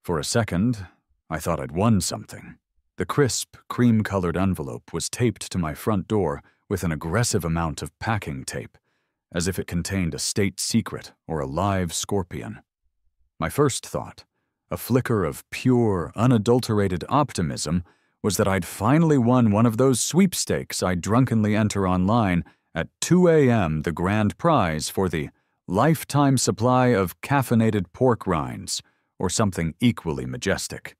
For a second, I thought I'd won something. The crisp, cream-colored envelope was taped to my front door with an aggressive amount of packing tape, as if it contained a state secret or a live scorpion. My first thought, a flicker of pure, unadulterated optimism, was that I'd finally won one of those sweepstakes I drunkenly enter online at 2 a.m. the grand prize for the lifetime supply of caffeinated pork rinds, or something equally majestic.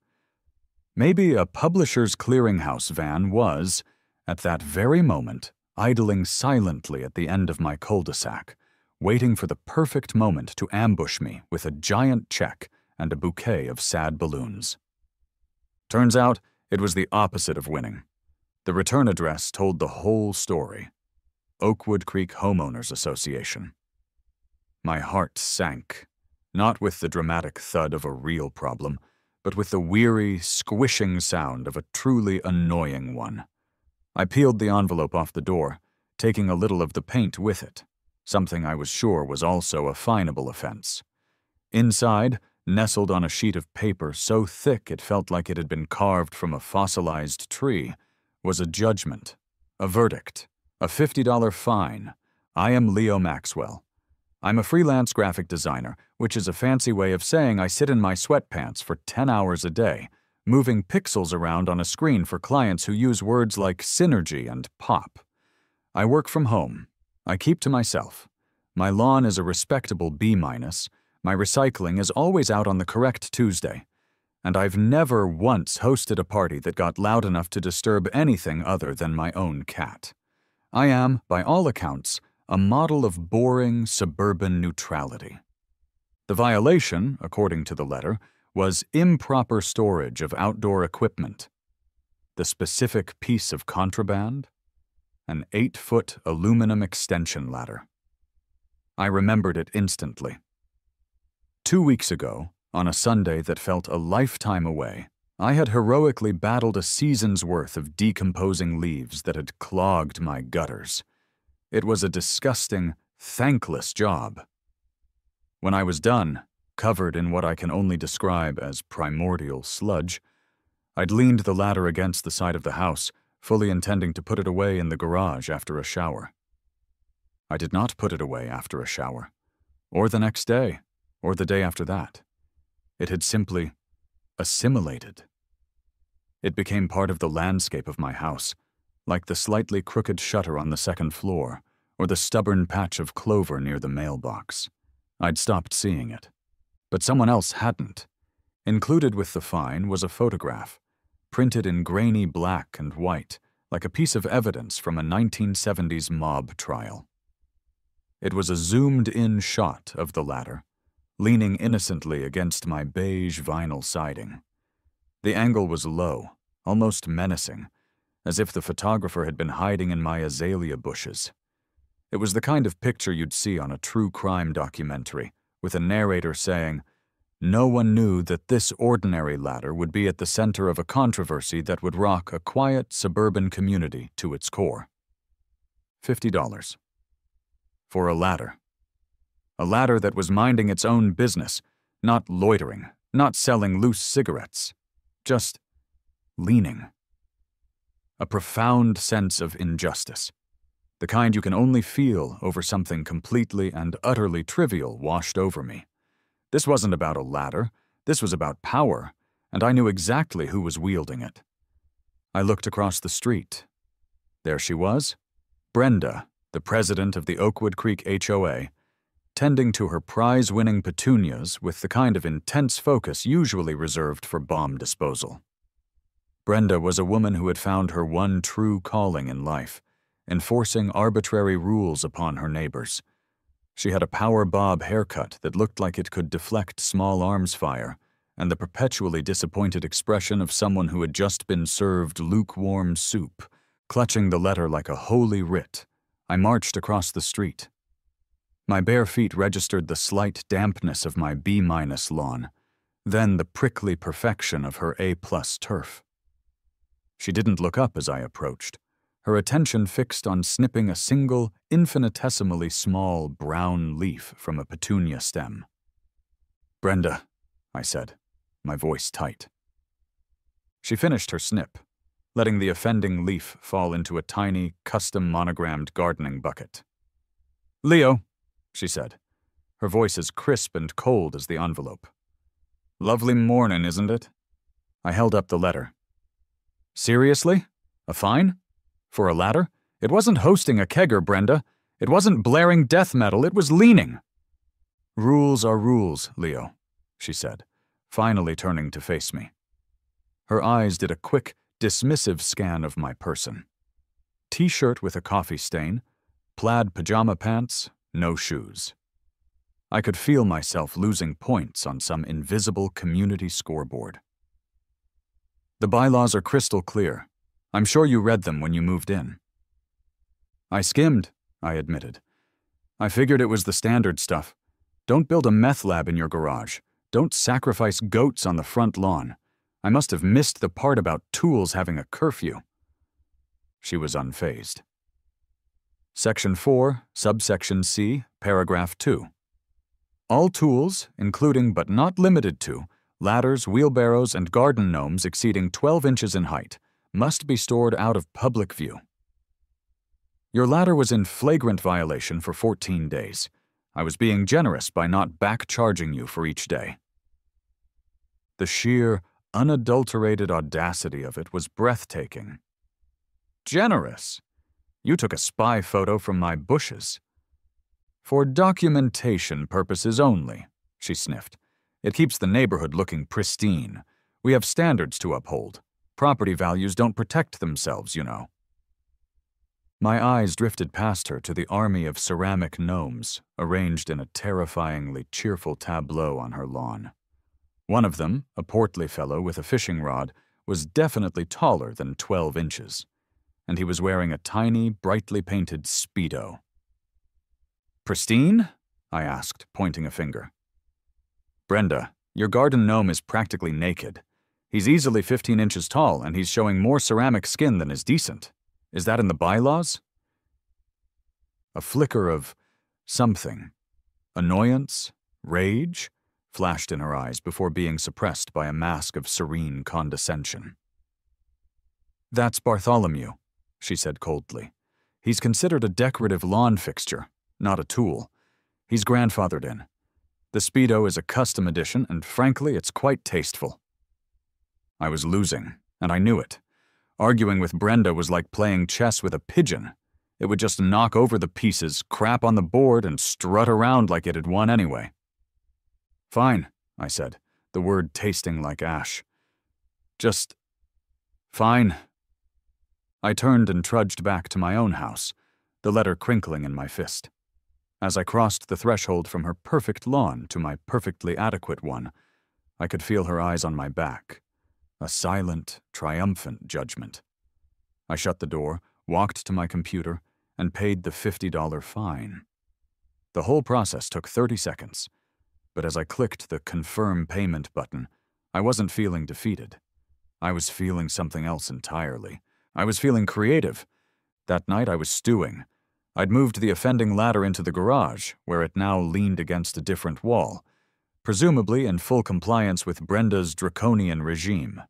Maybe a publisher's clearinghouse van was, at that very moment, idling silently at the end of my cul-de-sac, waiting for the perfect moment to ambush me with a giant check and a bouquet of sad balloons. Turns out, it was the opposite of winning. The return address told the whole story. Oakwood Creek Homeowners Association. My heart sank, not with the dramatic thud of a real problem, but with the weary, squishing sound of a truly annoying one. I peeled the envelope off the door, taking a little of the paint with it, something I was sure was also a finable offense. Inside, nestled on a sheet of paper so thick it felt like it had been carved from a fossilized tree, was a judgment, a verdict, a $50 fine. I am Leo Maxwell. I'm a freelance graphic designer, which is a fancy way of saying I sit in my sweatpants for 10 hours a day, moving pixels around on a screen for clients who use words like synergy and pop. I work from home. I keep to myself. My lawn is a respectable B-. My recycling is always out on the correct Tuesday. And I've never once hosted a party that got loud enough to disturb anything other than my own cat. I am, by all accounts, a model of boring suburban neutrality. The violation, according to the letter, was improper storage of outdoor equipment. The specific piece of contraband? An 8-foot aluminum extension ladder. I remembered it instantly. 2 weeks ago, on a Sunday that felt a lifetime away, I had heroically battled a season's worth of decomposing leaves that had clogged my gutters. It was a disgusting, thankless job. When I was done, covered in what I can only describe as primordial sludge, I'd leaned the ladder against the side of the house, fully intending to put it away in the garage after a shower. I did not put it away after a shower, or the next day, or the day after that. It had simply assimilated. It became part of the landscape of my house, like the slightly crooked shutter on the second floor, or the stubborn patch of clover near the mailbox. I'd stopped seeing it. But someone else hadn't. Included with the fine was a photograph, printed in grainy black and white, like a piece of evidence from a 1970s mob trial. It was a zoomed-in shot of the ladder, leaning innocently against my beige vinyl siding. The angle was low, almost menacing, as if the photographer had been hiding in my azalea bushes. It was the kind of picture you'd see on a true crime documentary, with a narrator saying, "No one knew that this ordinary ladder would be at the center of a controversy that would rock a quiet suburban community to its core." $50. For a ladder. A ladder that was minding its own business, not loitering, not selling loose cigarettes, just leaning. A profound sense of injustice, the kind you can only feel over something completely and utterly trivial washed over me. This wasn't about a ladder, this was about power, and I knew exactly who was wielding it. I looked across the street. There she was, Brenda, the president of the Oakwood Creek HOA, tending to her prize-winning petunias with the kind of intense focus usually reserved for bomb disposal. Brenda was a woman who had found her one true calling in life, enforcing arbitrary rules upon her neighbors. She had a power bob haircut that looked like it could deflect small arms fire, and the perpetually disappointed expression of someone who had just been served lukewarm soup. Clutching the letter like a holy writ, I marched across the street. My bare feet registered the slight dampness of my B- lawn, then the prickly perfection of her A+ turf. She didn't look up as I approached, her attention fixed on snipping a single, infinitesimally small brown leaf from a petunia stem. "Brenda," I said, my voice tight. She finished her snip, letting the offending leaf fall into a tiny, custom monogrammed gardening bucket. "Leo," she said, her voice as crisp and cold as the envelope. "Lovely mornin', isn't it?" I held up the letter. "Seriously? A fine? For a ladder? It wasn't hosting a kegger, Brenda. It wasn't blaring death metal, it was leaning." "Rules are rules, Leo," she said, finally turning to face me. Her eyes did a quick, dismissive scan of my person. T-shirt with a coffee stain, plaid pajama pants, no shoes. I could feel myself losing points on some invisible community scoreboard. "The bylaws are crystal clear. I'm sure you read them when you moved in." "I skimmed," I admitted. "I figured it was the standard stuff. Don't build a meth lab in your garage. Don't sacrifice goats on the front lawn. I must have missed the part about tools having a curfew." She was unfazed. Section 4, subsection C, paragraph 2. All tools, including but not limited to ladders, wheelbarrows, and garden gnomes exceeding 12 inches in height, must be stored out of public view. Your ladder was in flagrant violation for 14 days. I was being generous by not back-charging you for each day. The sheer, unadulterated audacity of it was breathtaking. "Generous? You took a spy photo from my bushes." "For documentation purposes only," she sniffed. "It keeps the neighborhood looking pristine. We have standards to uphold. Property values don't protect themselves, you know." My eyes drifted past her to the army of ceramic gnomes arranged in a terrifyingly cheerful tableau on her lawn. One of them, a portly fellow with a fishing rod, was definitely taller than 12 inches, and he was wearing a tiny, brightly painted Speedo. "Pristine?" I asked, pointing a finger. "Brenda, your garden gnome is practically naked. He's easily 15 inches tall, and he's showing more ceramic skin than is decent. Is that in the bylaws?" A flicker of something, annoyance, rage, flashed in her eyes before being suppressed by a mask of serene condescension. "That's Bartholomew," she said coldly. "He's considered a decorative lawn fixture, not a tool. He's grandfathered in. The Speedo is a custom edition, and frankly, it's quite tasteful." I was losing, and I knew it. Arguing with Brenda was like playing chess with a pigeon. It would just knock over the pieces, crap on the board, and strut around like it had won anyway. "Fine," I said, the word tasting like ash. "Just fine." I turned and trudged back to my own house, the letter crinkling in my fist. As I crossed the threshold from her perfect lawn to my perfectly adequate one, I could feel her eyes on my back. A silent, triumphant judgment. I shut the door, walked to my computer, and paid the $50 fine. The whole process took 30 seconds, but as I clicked the Confirm Payment button, I wasn't feeling defeated. I was feeling something else entirely. I was feeling creative. That night I was stewing. I'd moved the offending ladder into the garage, where it now leaned against a different wall, presumably in full compliance with Brenda's draconian regime.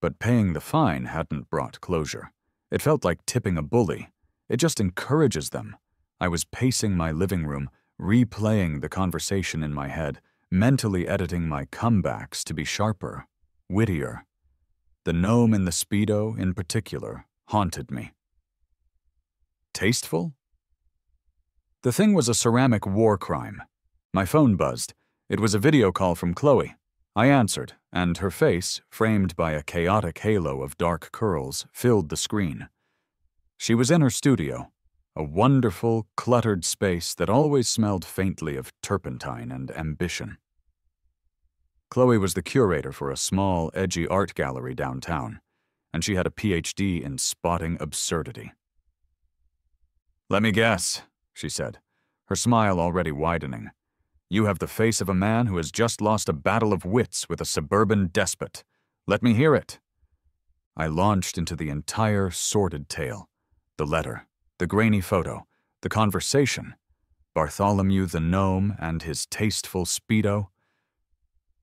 But paying the fine hadn't brought closure. It felt like tipping a bully. It just encourages them. I was pacing my living room, replaying the conversation in my head, mentally editing my comebacks to be sharper, wittier. The gnome in the Speedo, in particular, haunted me. Tasteful? The thing was a ceramic war crime. My phone buzzed. It was a video call from Chloe. I answered, and her face, framed by a chaotic halo of dark curls, filled the screen. She was in her studio, a wonderful, cluttered space that always smelled faintly of turpentine and ambition. Chloe was the curator for a small, edgy art gallery downtown, and she had a PhD in spotting absurdity. "Let me guess," she said, her smile already widening. "You have the face of a man who has just lost a battle of wits with a suburban despot. Let me hear it." I launched into the entire sordid tale. The letter, the grainy photo, the conversation, Bartholomew the gnome and his tasteful Speedo.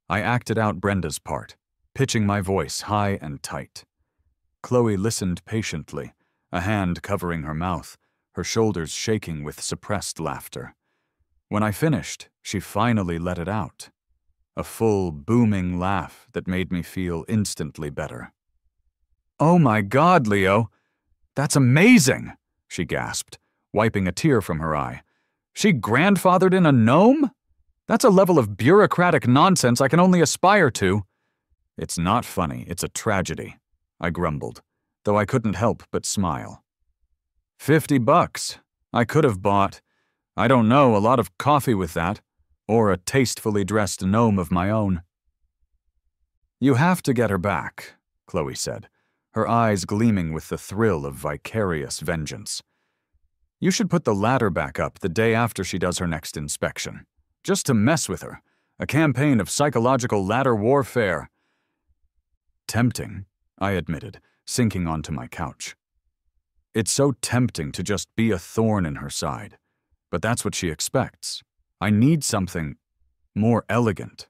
I acted out Brenda's part, pitching my voice high and tight. Chloe listened patiently, a hand covering her mouth, her shoulders shaking with suppressed laughter. When I finished, she finally let it out. A full, booming laugh that made me feel instantly better. "Oh my God, Leo! That's amazing!" she gasped, wiping a tear from her eye. "She grandfathered in a gnome? That's a level of bureaucratic nonsense I can only aspire to." "It's not funny, it's a tragedy," I grumbled, though I couldn't help but smile. $50. I could have bought, I don't know, a lot of coffee with that, or a tastefully dressed gnome of my own. "You have to get her back," Chloe said, her eyes gleaming with the thrill of vicarious vengeance. "You should put the ladder back up the day after she does her next inspection, just to mess with her, a campaign of psychological ladder warfare." "Tempting," I admitted, sinking onto my couch. "It's so tempting to just be a thorn in her side, but that's what she expects. I need something more elegant,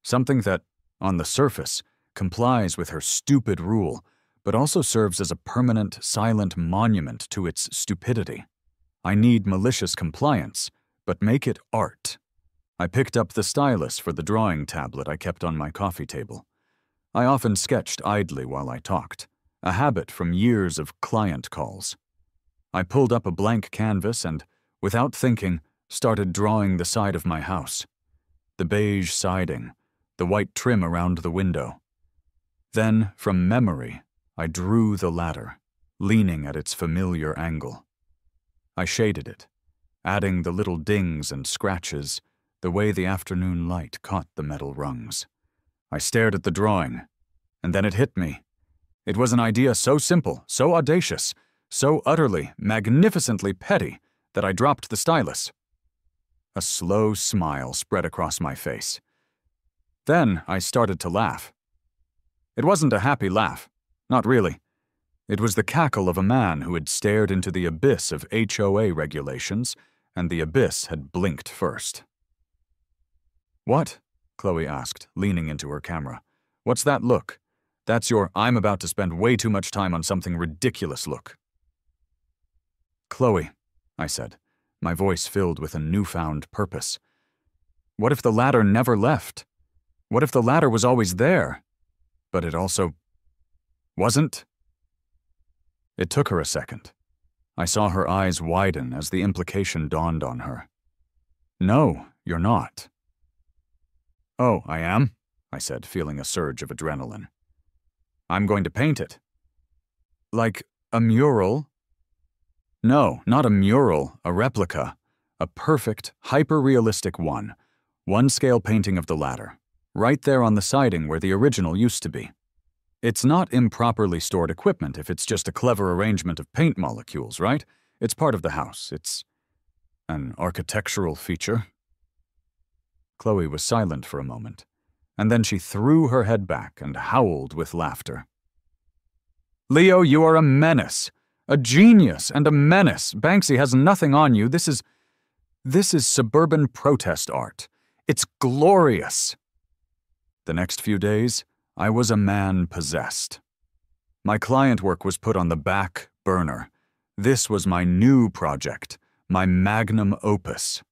something that, on the surface, complies with her stupid rule, but also serves as a permanent, silent monument to its stupidity. I need malicious compliance, but make it art." I picked up the stylus for the drawing tablet I kept on my coffee table. I often sketched idly while I talked, a habit from years of client calls. I pulled up a blank canvas and, without thinking, started drawing the side of my house. The beige siding, the white trim around the window. Then, from memory, I drew the ladder, leaning at its familiar angle. I shaded it, adding the little dings and scratches, the way the afternoon light caught the metal rungs. I stared at the drawing, and then it hit me. It was an idea so simple, so audacious, so utterly, magnificently petty that I dropped the stylus. A slow smile spread across my face. Then I started to laugh. It wasn't a happy laugh, not really. It was the cackle of a man who had stared into the abyss of HOA regulations, and the abyss had blinked first. "What?" Chloe asked, leaning into her camera. "What's that look? That's your 'I'm about to spend way too much time on something ridiculous' look." "Chloe," I said, my voice filled with a newfound purpose. "What if the ladder never left? What if the ladder was always there? But it also wasn't?" It took her a second. I saw her eyes widen as the implication dawned on her. "No, you're not." "Oh, I am?" I said, feeling a surge of adrenaline. "I'm going to paint it." "Like a mural?" "No, not a mural, a replica. A perfect, hyper-realistic one. One-scale painting of the ladder, right there on the siding where the original used to be. It's not improperly stored equipment if it's just a clever arrangement of paint molecules, right? It's part of the house. It's an architectural feature." Chloe was silent for a moment, and then she threw her head back and howled with laughter. "Leo, you are a menace. A genius and a menace. Banksy has nothing on you. This is suburban protest art. It's glorious." The next few days, I was a man possessed. My client work was put on the back burner. This was my new project, my magnum opus.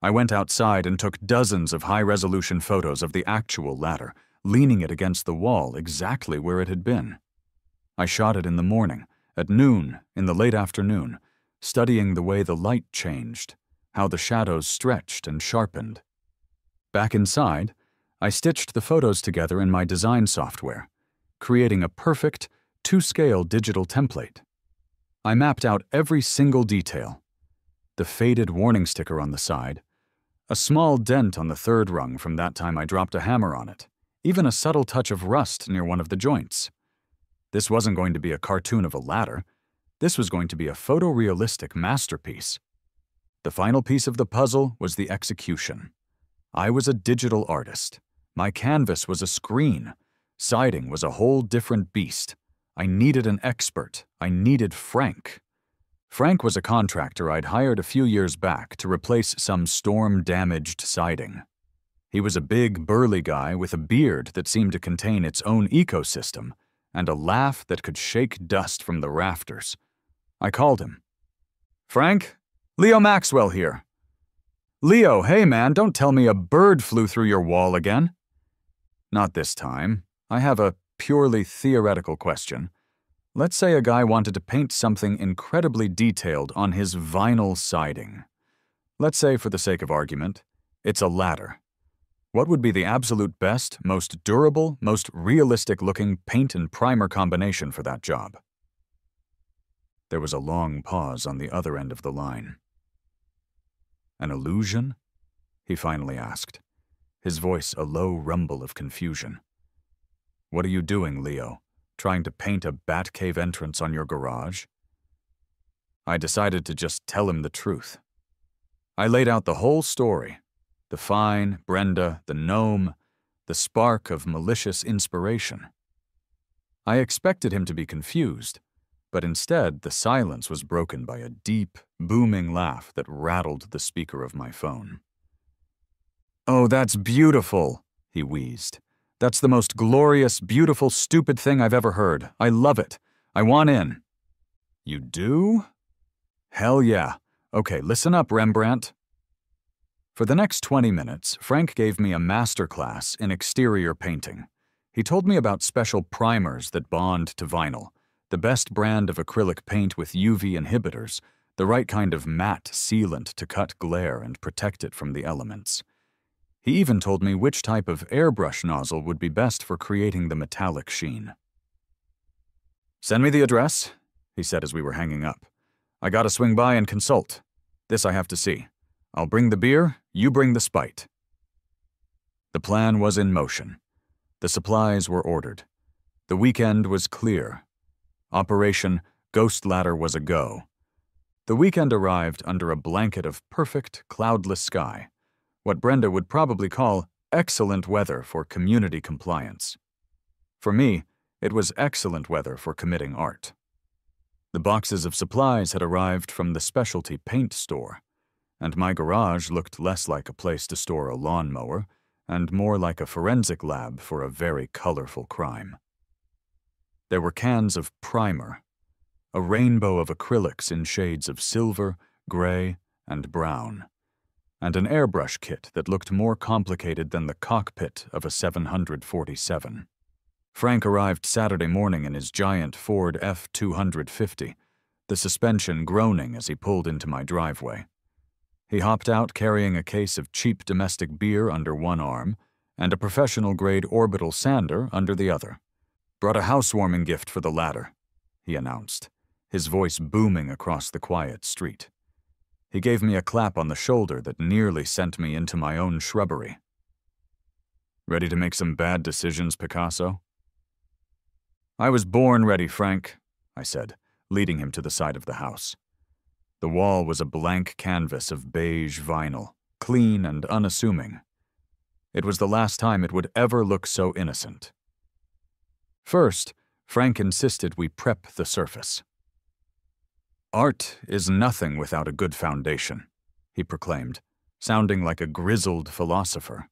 I went outside and took dozens of high-resolution photos of the actual ladder, leaning it against the wall exactly where it had been. I shot it in the morning, at noon, in the late afternoon, studying the way the light changed, how the shadows stretched and sharpened. Back inside, I stitched the photos together in my design software, creating a perfect, 2-scale digital template. I mapped out every single detail. The faded warning sticker on the side, a small dent on the third rung from that time I dropped a hammer on it, even a subtle touch of rust near one of the joints. This wasn't going to be a cartoon of a ladder. This was going to be a photorealistic masterpiece. The final piece of the puzzle was the execution. I was a digital artist. My canvas was a screen. Siding was a whole different beast. I needed an expert. I needed Frank. Frank was a contractor I'd hired a few years back to replace some storm-damaged siding. He was a big, burly guy with a beard that seemed to contain its own ecosystem, and a laugh that could shake dust from the rafters. I called him. "Frank? Leo Maxwell here." "Leo, hey man, don't tell me a bird flew through your wall again." "Not this time. I have a purely theoretical question. Let's say a guy wanted to paint something incredibly detailed on his vinyl siding. Let's say, for the sake of argument, it's a ladder. What would be the absolute best, most durable, most realistic-looking paint and primer combination for that job?" There was a long pause on the other end of the line. "An illusion?" he finally asked, his voice a low rumble of confusion. "What are you doing, Leo? Trying to paint a Batcave entrance on your garage?" I decided to just tell him the truth. I laid out the whole story. The fine, Brenda, the gnome, the spark of malicious inspiration. I expected him to be confused, but instead the silence was broken by a deep, booming laugh that rattled the speaker of my phone. "Oh, that's beautiful," he wheezed. "That's the most glorious, beautiful, stupid thing I've ever heard. I love it. I want in." "You do?" "Hell yeah. Okay, listen up, Rembrandt." For the next 20 minutes, Frank gave me a masterclass in exterior painting. He told me about special primers that bond to vinyl, the best brand of acrylic paint with UV inhibitors, the right kind of matte sealant to cut glare and protect it from the elements. He even told me which type of airbrush nozzle would be best for creating the metallic sheen. "Send me the address," he said as we were hanging up. "I gotta swing by and consult. This I have to see. I'll bring the beer, you bring the spite." The plan was in motion. The supplies were ordered. The weekend was clear. Operation Ghost Ladder was a go. The weekend arrived under a blanket of perfect, cloudless sky, what Brenda would probably call excellent weather for community compliance. For me, it was excellent weather for committing art. The boxes of supplies had arrived from the specialty paint store, and my garage looked less like a place to store a lawnmower and more like a forensic lab for a very colorful crime. There were cans of primer, a rainbow of acrylics in shades of silver, gray, and brown, and an airbrush kit that looked more complicated than the cockpit of a 747. Frank arrived Saturday morning in his giant Ford F-250, the suspension groaning as he pulled into my driveway. He hopped out carrying a case of cheap domestic beer under one arm and a professional-grade orbital sander under the other. "Brought a housewarming gift for the ladder," he announced, his voice booming across the quiet street. He gave me a clap on the shoulder that nearly sent me into my own shrubbery. "Ready to make some bad decisions, Picasso?" "I was born ready, Frank," I said, leading him to the side of the house. The wall was a blank canvas of beige vinyl, clean and unassuming. It was the last time it would ever look so innocent. First, Frank insisted we prep the surface. "Art is nothing without a good foundation," he proclaimed, sounding like a grizzled philosopher.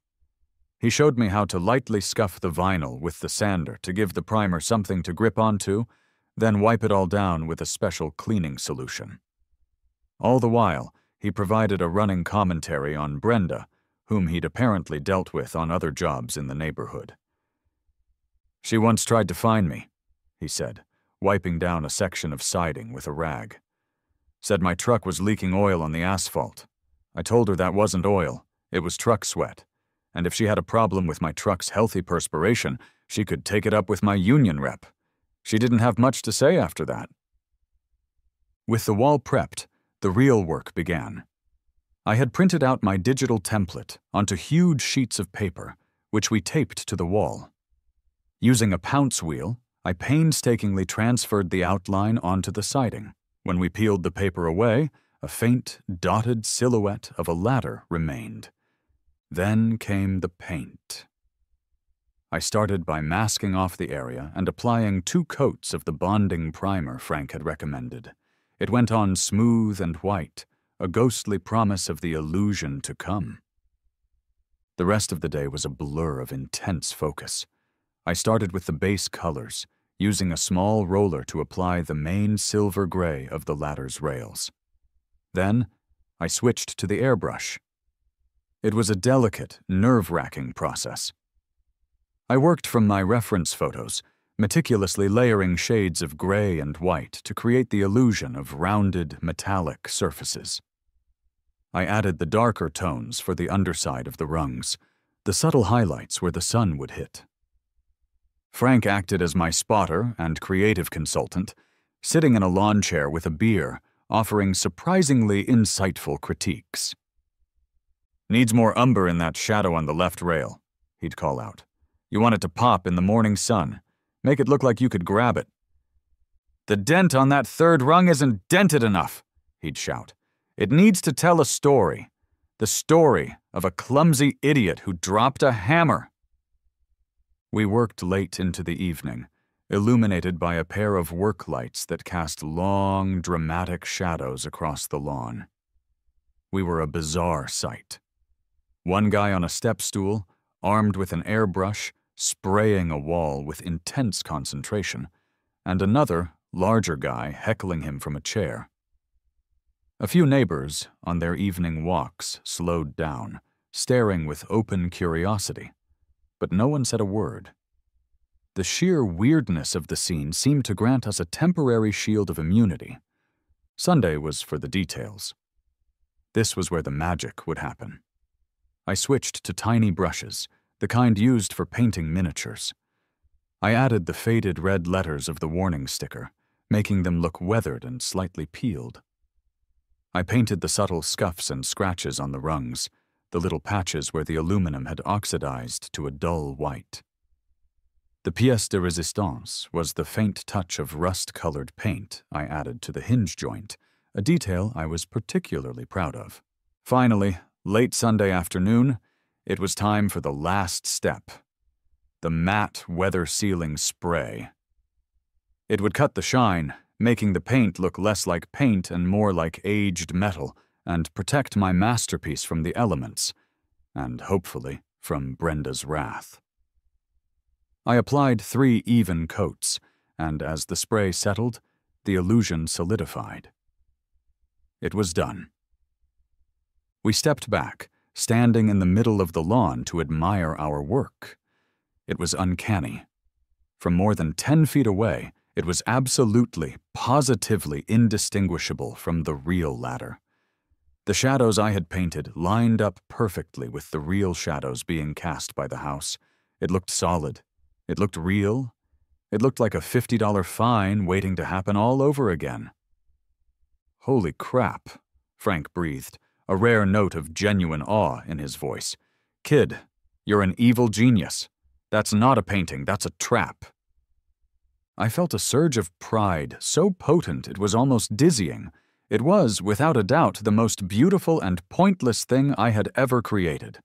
He showed me how to lightly scuff the vinyl with the sander to give the primer something to grip onto, then wipe it all down with a special cleaning solution. All the while, he provided a running commentary on Brenda, whom he'd apparently dealt with on other jobs in the neighborhood. "She once tried to find me," he said, wiping down a section of siding with a rag. "Said my truck was leaking oil on the asphalt. I told her that wasn't oil, it was truck sweat, and if she had a problem with my truck's healthy perspiration, she could take it up with my union rep. She didn't have much to say after that." With the wall prepped, the real work began. I had printed out my digital template onto huge sheets of paper, which we taped to the wall. Using a pounce wheel, I painstakingly transferred the outline onto the siding. When we peeled the paper away, a faint, dotted silhouette of a ladder remained. Then came the paint. I started by masking off the area and applying 2 coats of the bonding primer Frank had recommended. It went on smooth and white, a ghostly promise of the illusion to come. The rest of the day was a blur of intense focus. I started with the base colors, using a small roller to apply the main silver gray of the ladder's rails. Then, I switched to the airbrush. It was a delicate, nerve-wracking process. I worked from my reference photos, meticulously layering shades of gray and white to create the illusion of rounded, metallic surfaces. I added the darker tones for the underside of the rungs, the subtle highlights where the sun would hit. Frank acted as my spotter and creative consultant, sitting in a lawn chair with a beer, offering surprisingly insightful critiques. "Needs more umber in that shadow on the left rail," he'd call out. "You want it to pop in the morning sun. Make it look like you could grab it." "The dent on that third rung isn't dented enough," he'd shout. "It needs to tell a story. The story of a clumsy idiot who dropped a hammer." We worked late into the evening, illuminated by a pair of work lights that cast long, dramatic shadows across the lawn. We were a bizarre sight. One guy on a step stool, armed with an airbrush, spraying a wall with intense concentration, and another, larger guy heckling him from a chair. A few neighbors, on their evening walks, slowed down, staring with open curiosity, but no one said a word. The sheer weirdness of the scene seemed to grant us a temporary shield of immunity. Sunday was for the details. This was where the magic would happen. I switched to tiny brushes, the kind used for painting miniatures. I added the faded red letters of the warning sticker, making them look weathered and slightly peeled. I painted the subtle scuffs and scratches on the rungs, the little patches where the aluminum had oxidized to a dull white. The pièce de résistance was the faint touch of rust-colored paint I added to the hinge joint, a detail I was particularly proud of. Finally, late Sunday afternoon, it was time for the last step, the matte weather sealing spray. It would cut the shine, making the paint look less like paint and more like aged metal, and protect my masterpiece from the elements, and hopefully from Brenda's wrath. I applied 3 even coats, and as the spray settled, the illusion solidified. It was done. We stepped back, standing in the middle of the lawn to admire our work. It was uncanny. From more than 10 feet away, it was absolutely, positively indistinguishable from the real ladder. The shadows I had painted lined up perfectly with the real shadows being cast by the house. It looked solid. It looked real. It looked like a $50 fine waiting to happen all over again. "Holy crap," Frank breathed, a rare note of genuine awe in his voice. "Kid, you're an evil genius. That's not a painting, that's a trap." I felt a surge of pride, so potent it was almost dizzying. It was, without a doubt, the most beautiful and pointless thing I had ever created.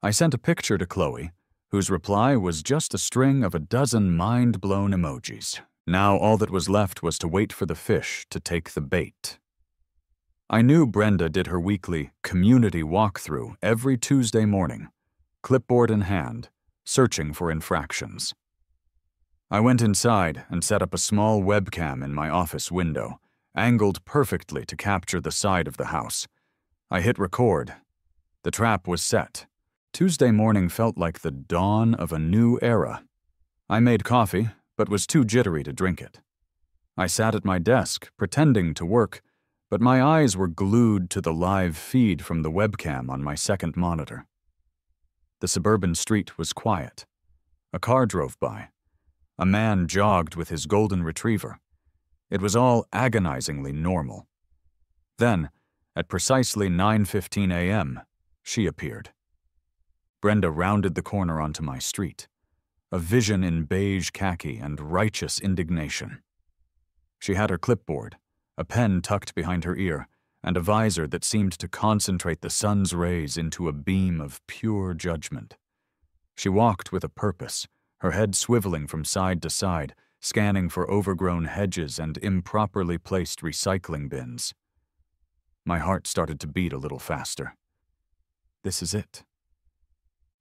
I sent a picture to Chloe, whose reply was just a string of a dozen mind-blown emojis. Now all that was left was to wait for the fish to take the bait. I knew Brenda did her weekly community walkthrough every Tuesday morning, clipboard in hand, searching for infractions. I went inside and set up a small webcam in my office window, angled perfectly to capture the side of the house. I hit record. The trap was set. Tuesday morning felt like the dawn of a new era. I made coffee, but was too jittery to drink it. I sat at my desk, pretending to work, but my eyes were glued to the live feed from the webcam on my second monitor. The suburban street was quiet. A car drove by. A man jogged with his golden retriever. It was all agonizingly normal. Then, at precisely 9:15 a.m., she appeared. Brenda rounded the corner onto my street, a vision in beige khaki and righteous indignation. She had her clipboard, a pen tucked behind her ear, and a visor that seemed to concentrate the sun's rays into a beam of pure judgment. She walked with a purpose, her head swiveling from side to side, scanning for overgrown hedges and improperly placed recycling bins. My heart started to beat a little faster. This is it.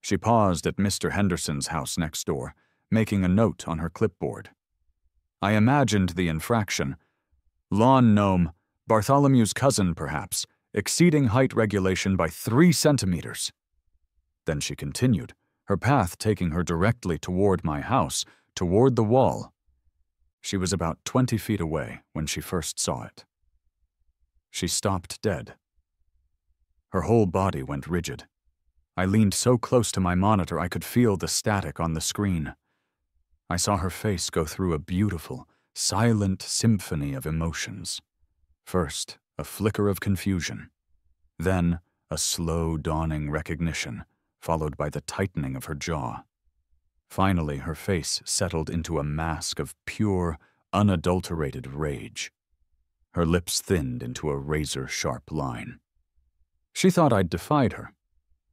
She paused at Mr. Henderson's house next door, making a note on her clipboard. I imagined the infraction. Lawn gnome, Bartholomew's cousin perhaps, exceeding height regulation by 3 centimeters. Then she continued, her path taking her directly toward my house, toward the wall. She was about 20 feet away when she first saw it. She stopped dead. Her whole body went rigid. I leaned so close to my monitor I could feel the static on the screen. I saw her face go through a beautiful, silent symphony of emotions. First, a flicker of confusion. Then, a slow dawning recognition, followed by the tightening of her jaw. Finally, her face settled into a mask of pure, unadulterated rage. Her lips thinned into a razor-sharp line. She thought I'd defied her.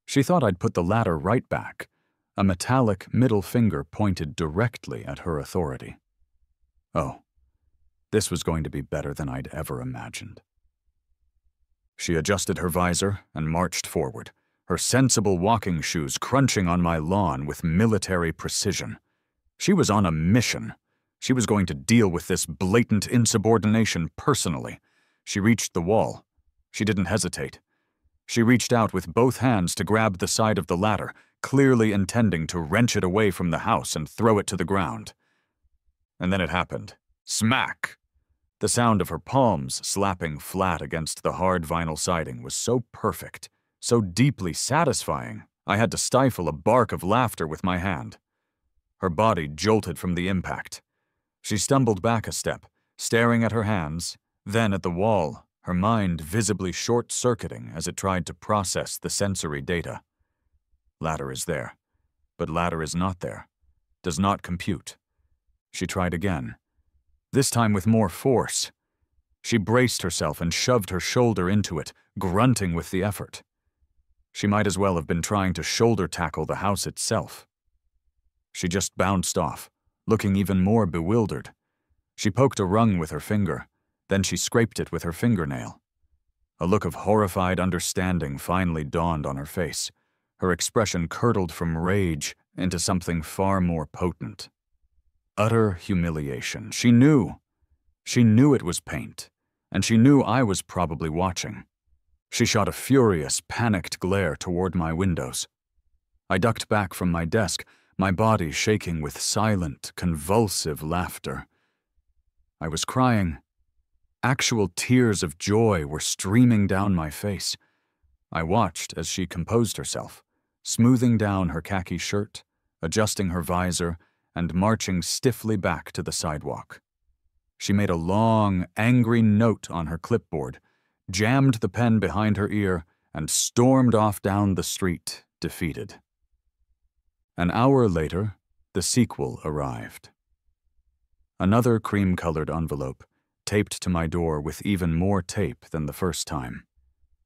She thought I'd put the ladder right back, a metallic middle finger pointed directly at her authority. Oh, this was going to be better than I'd ever imagined. She adjusted her visor and marched forward, her sensible walking shoes crunching on my lawn with military precision. She was on a mission. She was going to deal with this blatant insubordination personally. She reached the wall. She didn't hesitate. She reached out with both hands to grab the side of the ladder, clearly intending to wrench it away from the house and throw it to the ground. And then it happened. Smack! The sound of her palms slapping flat against the hard vinyl siding was so perfect, so deeply satisfying, I had to stifle a bark of laughter with my hand. Her body jolted from the impact. She stumbled back a step, staring at her hands, then at the wall, her mind visibly short-circuiting as it tried to process the sensory data. Ladder is there, but ladder is not there. Does not compute. She tried again, this time with more force. She braced herself and shoved her shoulder into it, grunting with the effort. She might as well have been trying to shoulder tackle the house itself. She just bounced off, looking even more bewildered. She poked a rung with her finger, then she scraped it with her fingernail. A look of horrified understanding finally dawned on her face. Her expression curdled from rage into something far more potent. Utter humiliation. She knew. She knew it was paint, and she knew I was probably watching. She shot a furious, panicked glare toward my windows. I ducked back from my desk, my body shaking with silent, convulsive laughter. I was crying. Actual tears of joy were streaming down my face. I watched as she composed herself, smoothing down her khaki shirt, adjusting her visor, and marching stiffly back to the sidewalk. She made a long, angry note on her clipboard, jammed the pen behind her ear, and stormed off down the street, defeated. An hour later, the sequel arrived. Another cream-colored envelope, taped to my door with even more tape than the first time,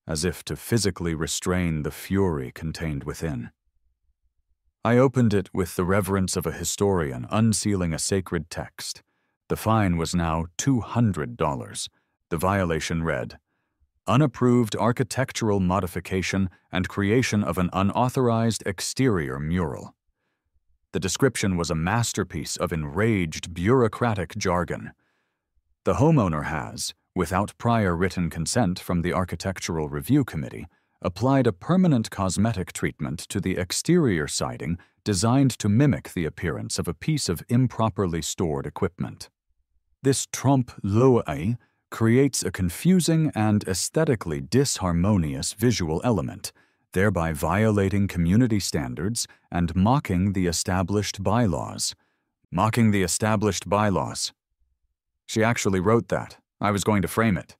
as if to physically restrain the fury contained within. I opened it with the reverence of a historian unsealing a sacred text. The fine was now $200. The violation read, "Unapproved architectural modification and creation of an unauthorized exterior mural." The description was a masterpiece of enraged bureaucratic jargon. The homeowner has, without prior written consent from the Architectural Review Committee, applied a permanent cosmetic treatment to the exterior siding designed to mimic the appearance of a piece of improperly stored equipment. This trompe-l'oeil creates a confusing and aesthetically disharmonious visual element, thereby violating community standards and mocking the established bylaws. Mocking the established bylaws. She actually wrote that. I was going to frame it.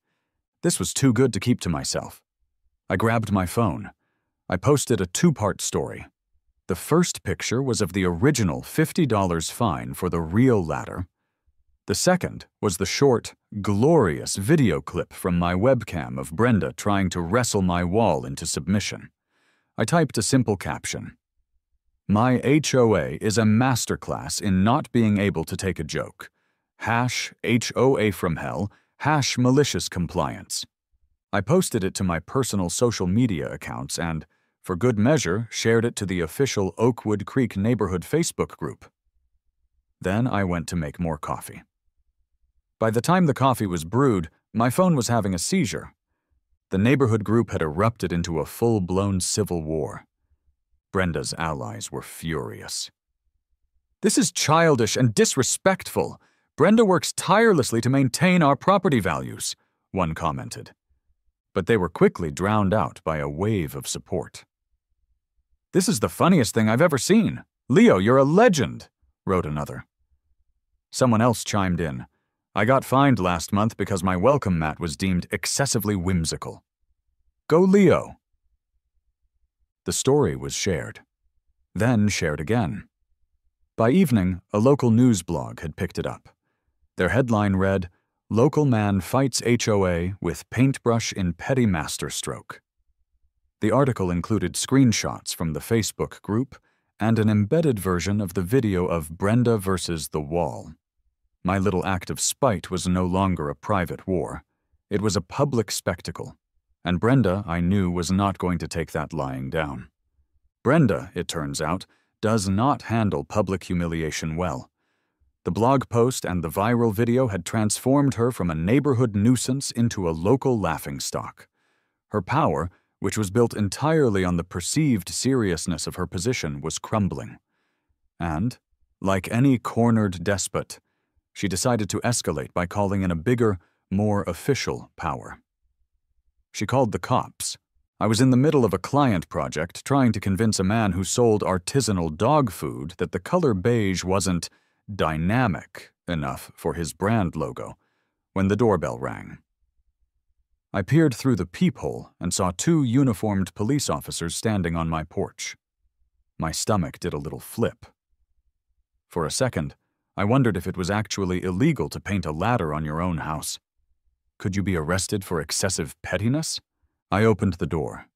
This was too good to keep to myself. I grabbed my phone. I posted a 2-part story. The first picture was of the original $50 fine for the real ladder. The second was the short, glorious video clip from my webcam of Brenda trying to wrestle my wall into submission. I typed a simple caption. "My HOA is a masterclass in not being able to take a joke. #HOA from hell, #malicious compliance." I posted it to my personal social media accounts and, for good measure, shared it to the official Oakwood Creek Neighborhood Facebook group. Then I went to make more coffee. By the time the coffee was brewed, my phone was having a seizure. The neighborhood group had erupted into a full-blown civil war. Brenda's allies were furious. "This is childish and disrespectful. Brenda works tirelessly to maintain our property values," one commented. But they were quickly drowned out by a wave of support. "This is the funniest thing I've ever seen. Leo, you're a legend," wrote another. Someone else chimed in. "I got fined last month because my welcome mat was deemed excessively whimsical. Go Leo." The story was shared, then shared again. By evening, a local news blog had picked it up. Their headline read, "Local man fights HOA with paintbrush in petty masterstroke." The article included screenshots from the Facebook group and an embedded version of the video of Brenda versus the wall. My little act of spite was no longer a private war. It was a public spectacle, and Brenda, I knew, was not going to take that lying down. Brenda, it turns out, does not handle public humiliation well. The blog post and the viral video had transformed her from a neighborhood nuisance into a local laughingstock. Her power, which was built entirely on the perceived seriousness of her position, was crumbling. And, like any cornered despot, she decided to escalate by calling in a bigger, more official power. She called the cops. I was in the middle of a client project trying to convince a man who sold artisanal dog food that the color beige wasn't dynamic enough for his brand logo when the doorbell rang. I peered through the peephole and saw 2 uniformed police officers standing on my porch. My stomach did a little flip. For a second, I wondered if it was actually illegal to paint a ladder on your own house. Could you be arrested for excessive pettiness? I opened the door.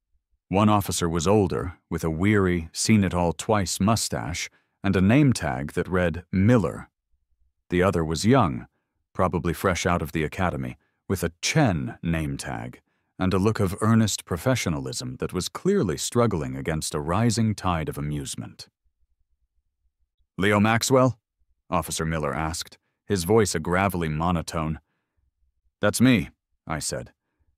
One officer was older, with a weary, seen-it-all-twice mustache and a name tag that read Miller. The other was young, probably fresh out of the academy, with a Chen name tag and a look of earnest professionalism that was clearly struggling against a rising tide of amusement. "Leo Maxwell?" Officer Miller asked, his voice a gravelly monotone. "That's me," I said,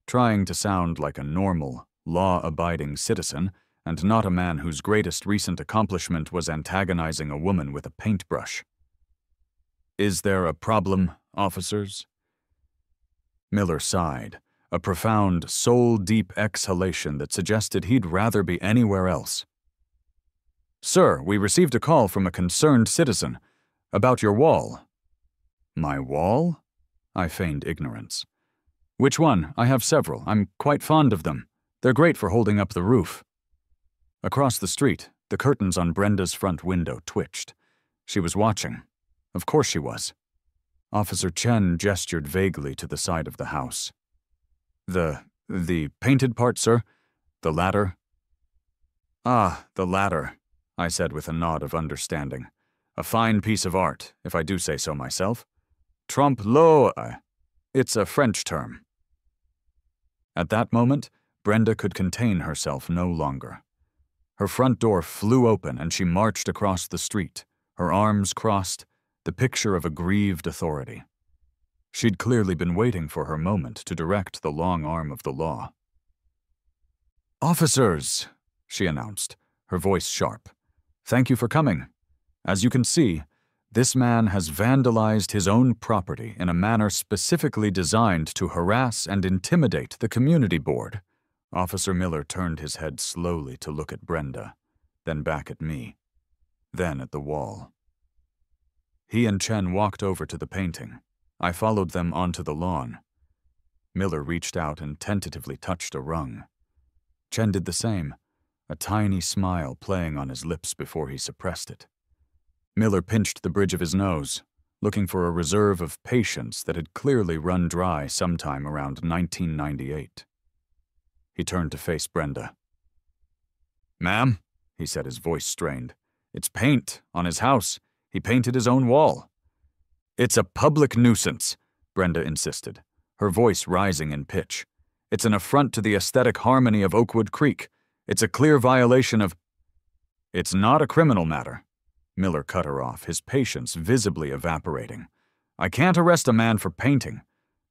trying to sound like a normal, law-abiding citizen and not a man whose greatest recent accomplishment was antagonizing a woman with a paintbrush. "Is there a problem, officers?" Miller sighed, a profound, soul-deep exhalation that suggested he'd rather be anywhere else. "Sir, we received a call from a concerned citizen about your wall." "My wall?" I feigned ignorance. "Which one? I have several. I'm quite fond of them. They're great for holding up the roof." Across the street, the curtains on Brenda's front window twitched. She was watching. Of course she was. Officer Chen gestured vaguely to the side of the house. The painted part, sir? The ladder?" "Ah, the ladder," I said with a nod of understanding. "A fine piece of art, if I do say so myself. Trompe-l'oeil. It's a French term." At that moment, Brenda could contain herself no longer. Her front door flew open and she marched across the street, her arms crossed, the picture of aggrieved authority. She'd clearly been waiting for her moment to direct the long arm of the law. "Officers," she announced, her voice sharp, "thank you for coming. As you can see, this man has vandalized his own property in a manner specifically designed to harass and intimidate the community board." Officer Miller turned his head slowly to look at Brenda, then back at me, then at the wall. He and Chen walked over to the painting. I followed them onto the lawn. Miller reached out and tentatively touched a rung. Chen did the same, a tiny smile playing on his lips before he suppressed it. Miller pinched the bridge of his nose, looking for a reserve of patience that had clearly run dry sometime around 1998. He turned to face Brenda. "Ma'am," he said, his voice strained, "it's paint on his house. He painted his own wall." "It's a public nuisance," Brenda insisted, her voice rising in pitch. "It's an affront to the aesthetic harmony of Oakwood Creek. It's a clear violation of— It's not a criminal matter. Miller cut her off, his patience visibly evaporating. I can't arrest a man for painting.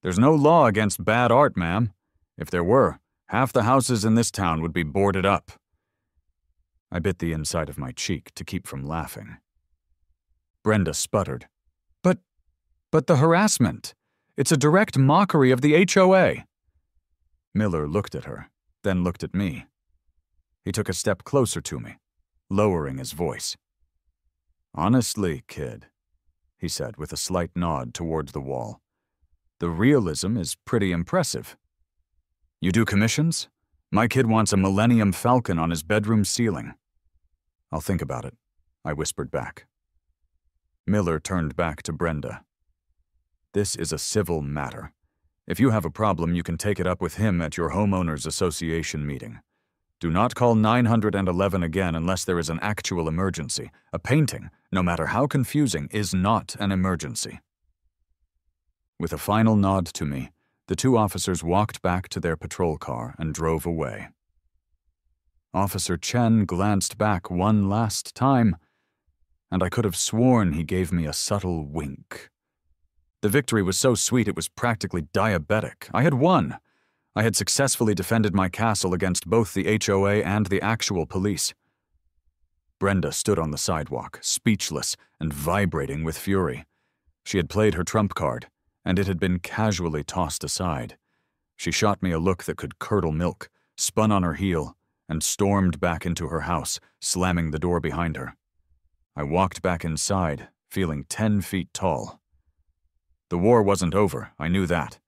There's no law against bad art, ma'am. If there were, half the houses in this town would be boarded up. I bit the inside of my cheek to keep from laughing. Brenda sputtered. But the harassment. It's a direct mockery of the HOA. Miller looked at her, then looked at me. He took a step closer to me, lowering his voice. Honestly, kid, he said with a slight nod towards the wall, the realism is pretty impressive. You do commissions? My kid wants a Millennium Falcon on his bedroom ceiling. I'll think about it, I whispered back. Miller turned back to Brenda. This is a civil matter. If you have a problem, you can take it up with him at your homeowners association meeting. Do not call 911 again unless there is an actual emergency. A painting, no matter how confusing, is not an emergency. With a final nod to me, the two officers walked back to their patrol car and drove away. Officer Chen glanced back one last time, and I could have sworn he gave me a subtle wink. The victory was so sweet it was practically diabetic. I had won. I had successfully defended my castle against both the HOA and the actual police. Brenda stood on the sidewalk, speechless and vibrating with fury. She had played her trump card, and it had been casually tossed aside. She shot me a look that could curdle milk, spun on her heel, and stormed back into her house, slamming the door behind her. I walked back inside, feeling 10 feet tall. The war wasn't over, I knew that.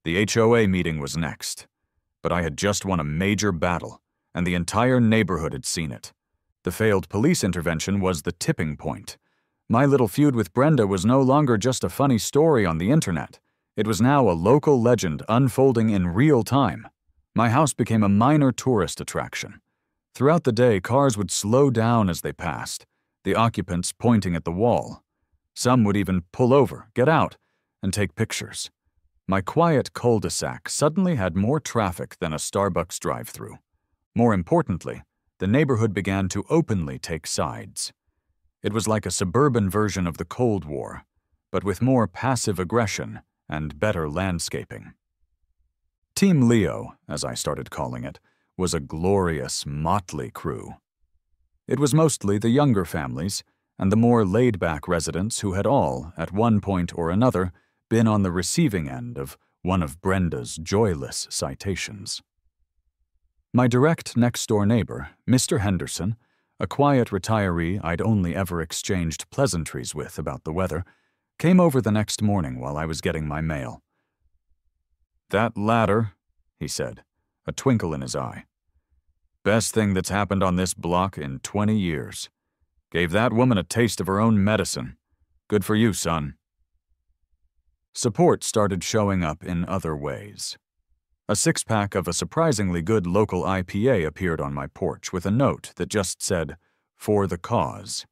The HOA meeting was next. But I had just won a major battle, and the entire neighborhood had seen it. The failed police intervention was the tipping point. My little feud with Brenda was no longer just a funny story on the internet. It was now a local legend unfolding in real time. My house became a minor tourist attraction. Throughout the day, cars would slow down as they passed, the occupants pointing at the wall. Some would even pull over, get out, and take pictures. My quiet cul-de-sac suddenly had more traffic than a Starbucks drive-thru. More importantly, the neighborhood began to openly take sides. It was like a suburban version of the Cold War, but with more passive aggression and better landscaping. Team Leo, as I started calling it, was a glorious, motley crew. It was mostly the younger families and the more laid-back residents who had all, at one point or another, been on the receiving end of one of Brenda's joyless citations. My direct next-door neighbor, Mr. Henderson, a quiet retiree I'd only ever exchanged pleasantries with about the weather, came over the next morning while I was getting my mail. That ladder, he said, a twinkle in his eye. Best thing that's happened on this block in 20 years. Gave that woman a taste of her own medicine. Good for you, son. Support started showing up in other ways. A six-pack of a surprisingly good local IPA appeared on my porch with a note that just said, "For the cause."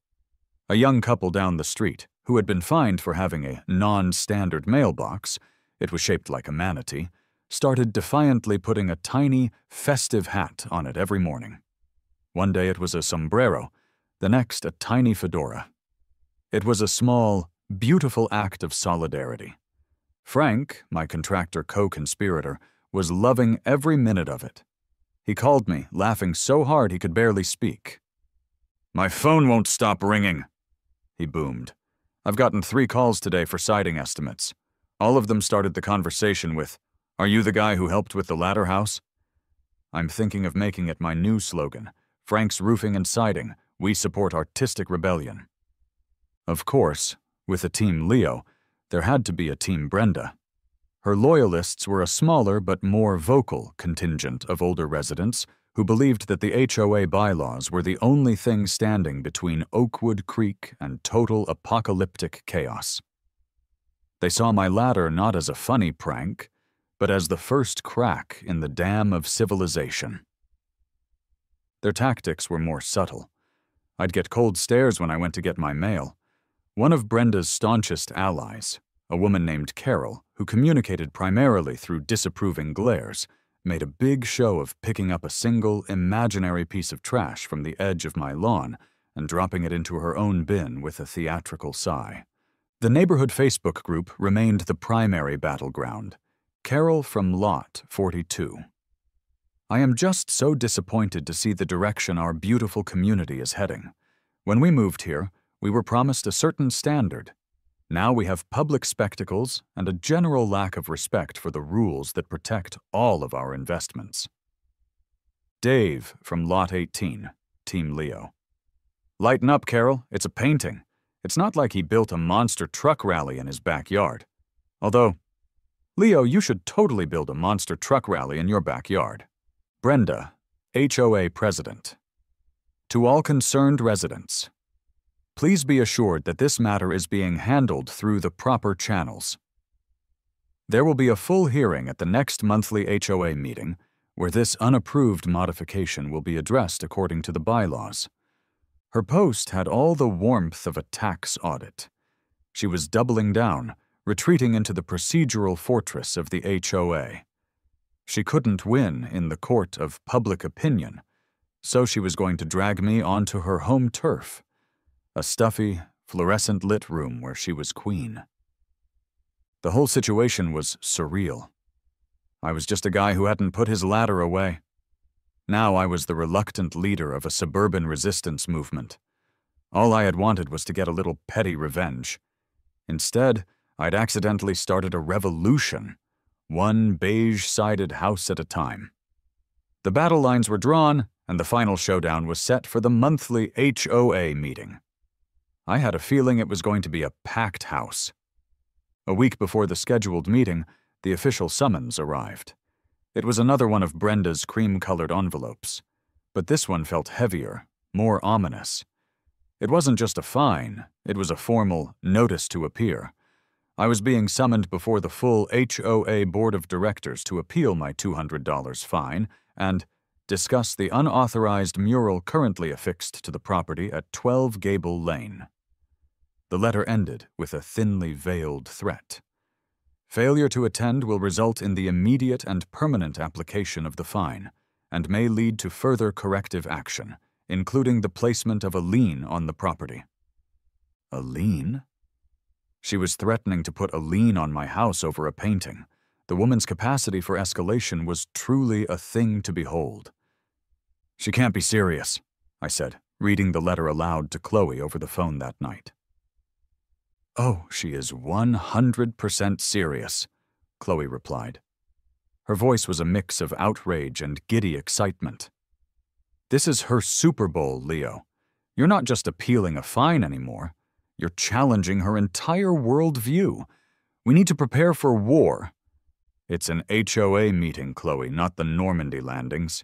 A young couple down the street, who had been fined for having a non-standard mailbox, it was shaped like a manatee, started defiantly putting a tiny, festive hat on it every morning. One day it was a sombrero, the next a tiny fedora. It was a small, beautiful act of solidarity. Frank, my contractor co-conspirator, was loving every minute of it. He called me, laughing so hard he could barely speak. "My phone won't stop ringing," he boomed. "I've gotten 3 calls today for siding estimates. All of them started the conversation with, 'Are you the guy who helped with the ladder house?' I'm thinking of making it my new slogan, Frank's Roofing and Siding, we support artistic rebellion." Of course, with a Team Leo, there had to be a Team Brenda. Her loyalists were a smaller but more vocal contingent of older residents who believed that the HOA bylaws were the only thing standing between Oakwood Creek and total apocalyptic chaos. They saw my ladder not as a funny prank, but as the first crack in the dam of civilization. Their tactics were more subtle. I'd get cold stares when I went to get my mail. One of Brenda's staunchest allies, a woman named Carol, who communicated primarily through disapproving glares, made a big show of picking up a single, imaginary piece of trash from the edge of my lawn and dropping it into her own bin with a theatrical sigh. The neighborhood Facebook group remained the primary battleground. Carol from Lot 42. I am just so disappointed to see the direction our beautiful community is heading. When we moved here, we were promised a certain standard. Now we have public spectacles and a general lack of respect for the rules that protect all of our investments. Dave from Lot 18, Team Leo. Lighten up, Carol. It's a painting. It's not like he built a monster truck rally in his backyard. Although, Leo, you should totally build a monster truck rally in your backyard. Brenda, HOA President. To all concerned residents, please be assured that this matter is being handled through the proper channels. There will be a full hearing at the next monthly HOA meeting where this unapproved modification will be addressed according to the bylaws. Her post had all the warmth of a tax audit. She was doubling down, retreating into the procedural fortress of the HOA. She couldn't win in the court of public opinion, so she was going to drag me onto her home turf, a stuffy, fluorescent-lit room where she was queen. The whole situation was surreal. I was just a guy who hadn't put his ladder away. Now I was the reluctant leader of a suburban resistance movement. All I had wanted was to get a little petty revenge. Instead, I'd accidentally started a revolution, one beige-sided house at a time. The battle lines were drawn, and the final showdown was set for the monthly HOA meeting. I had a feeling it was going to be a packed house. A week before the scheduled meeting, the official summons arrived. It was another one of Brenda's cream-colored envelopes, but this one felt heavier, more ominous. It wasn't just a fine, it was a formal notice to appear. I was being summoned before the full HOA Board of Directors to appeal my $200 fine and discuss the unauthorized mural currently affixed to the property at 12 Gable Lane. The letter ended with a thinly veiled threat. Failure to attend will result in the immediate and permanent application of the fine, and may lead to further corrective action, including the placement of a lien on the property. A lien? She was threatening to put a lien on my house over a painting. The woman's capacity for escalation was truly a thing to behold. She can't be serious, I said, reading the letter aloud to Chloe over the phone that night. Oh, she is 100% serious, Chloe replied. Her voice was a mix of outrage and giddy excitement. This is her Super Bowl, Leo. You're not just appealing a fine anymore. You're challenging her entire worldview. We need to prepare for war. It's an HOA meeting, Chloe, not the Normandy landings.